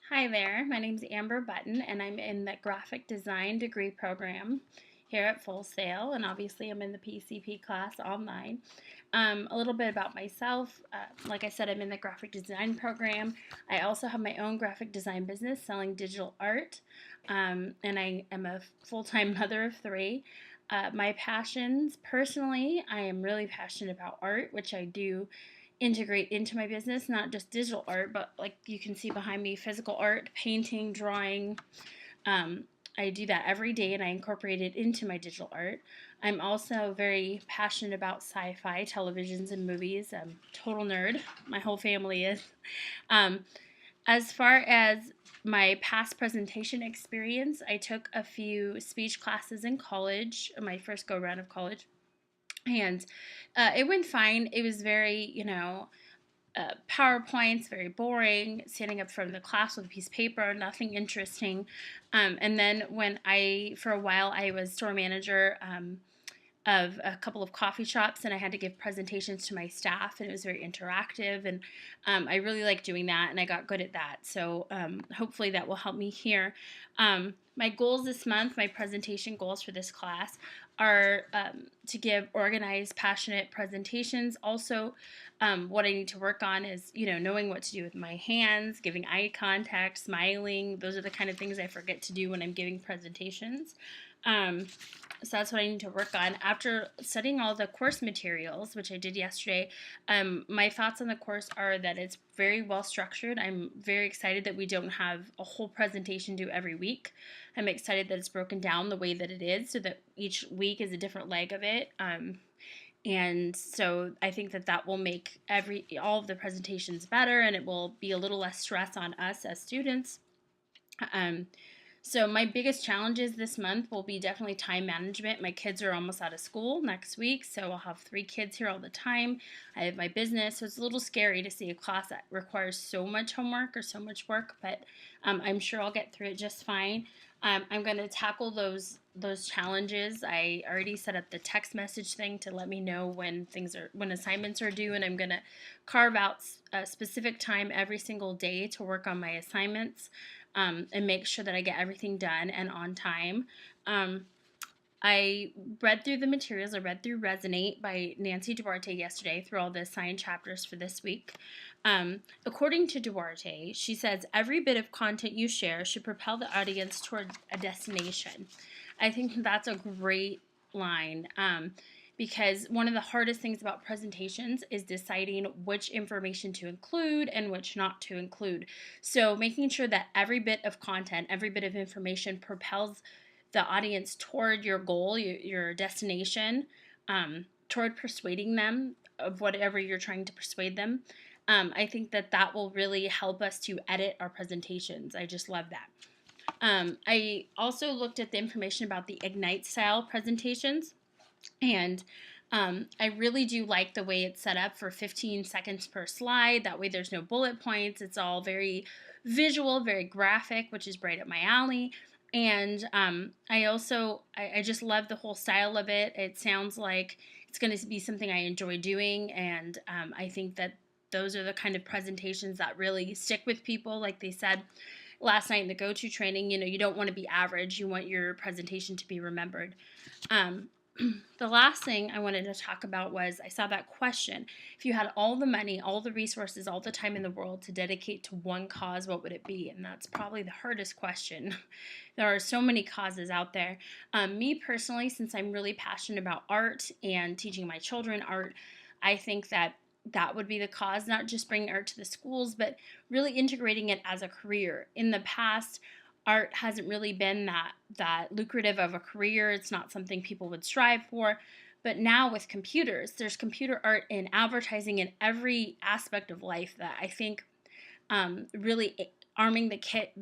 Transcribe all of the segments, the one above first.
Hi there, my name is Amber Button and I'm in the graphic design degree program here at Full Sail, and obviously I'm in the PCP class online. A little bit about myself. Like I said, I'm in the graphic design program. I also have my own graphic design business selling digital art, and I am a full-time mother of three. My passions, personally, I am really passionate about art, which I do integrate into my business, not just digital art, but like you can see behind me, physical art, painting, drawing. Um, I do that every day and I incorporate it into my digital art. I'm also very passionate about sci-fi televisions and movies. I'm a total nerd. My whole family is. Um, as far as my past presentation experience, I took a few speech classes in college, my first go round of college, and it went fine. It was very, PowerPoints, very boring, standing up front of the class with a piece of paper, nothing interesting. And then for a while, I was store manager of a couple of coffee shops, and I had to give presentations to my staff, and it was very interactive, and I really like doing that, and I got good at that. So hopefully that will help me here. My goals this month, my presentation goals for this class, are to give organized, passionate presentations. Also, what I need to work on is, knowing what to do with my hands, giving eye contact, smiling. Those are the kind of things I forget to do when I'm giving presentations. So that's what I need to work on. After studying all the course materials, which I did yesterday, my thoughts on the course are that it's very well structured. I'm very excited that we don't have a whole presentation due every week. I'm excited that it's broken down the way that it is, so that each week is a different leg of it. And so I think that will make all of the presentations better, and it will be a little less stress on us as students. So my biggest challenges this month will be definitely time management. My kids are almost out of school next week, so I'll have 3 kids here all the time. I have my business, so it's a little scary to see a class that requires so much homework or so much work, but I'm sure I'll get through it just fine. I'm going to tackle those challenges. I already set up the text message thing to let me know when assignments are due, and I'm going to carve out a specific time every single day to work on my assignments. And make sure that I get everything done and on time. I read through the materials. I read through Resonate by Nancy Duarte yesterday, through all the assigned chapters for this week. According to Duarte, she says every bit of content you share should propel the audience toward a destination. I think that's a great line. Because one of the hardest things about presentations is deciding which information to include and which not to include. So making sure that every bit of content, every bit of information propels the audience toward your goal, your destination, toward persuading them of whatever you're trying to persuade them. I think that will really help us to edit our presentations. I just love that. I also looked at the information about the Ignite style presentations. And I really do like the way it's set up for 15 seconds per slide. That way there's no bullet points. It's all very visual, very graphic, which is right up my alley. And I just love the whole style of it. It sounds like it's going to be something I enjoy doing. And I think that those are the kind of presentations that really stick with people. Like they said last night in the go-to training, you don't want to be average. You want your presentation to be remembered. The last thing I wanted to talk about was I saw that question. If you had all the money, all the resources, all the time in the world to dedicate to one cause, what would it be? And that's probably the hardest question. There are so many causes out there. Me personally, since I'm really passionate about art and teaching my children art, I think that would be the cause, not just bringing art to the schools, but really integrating it as a career. In the past, art hasn't really been that lucrative of a career. It's not something people would strive for. But now with computers, there's computer art in advertising in every aspect of life that I think really arming kids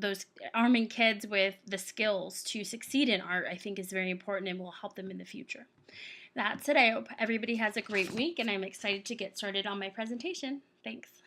with the skills to succeed in art, I think is very important and will help them in the future. That's it. I hope everybody has a great week, and I'm excited to get started on my presentation. Thanks.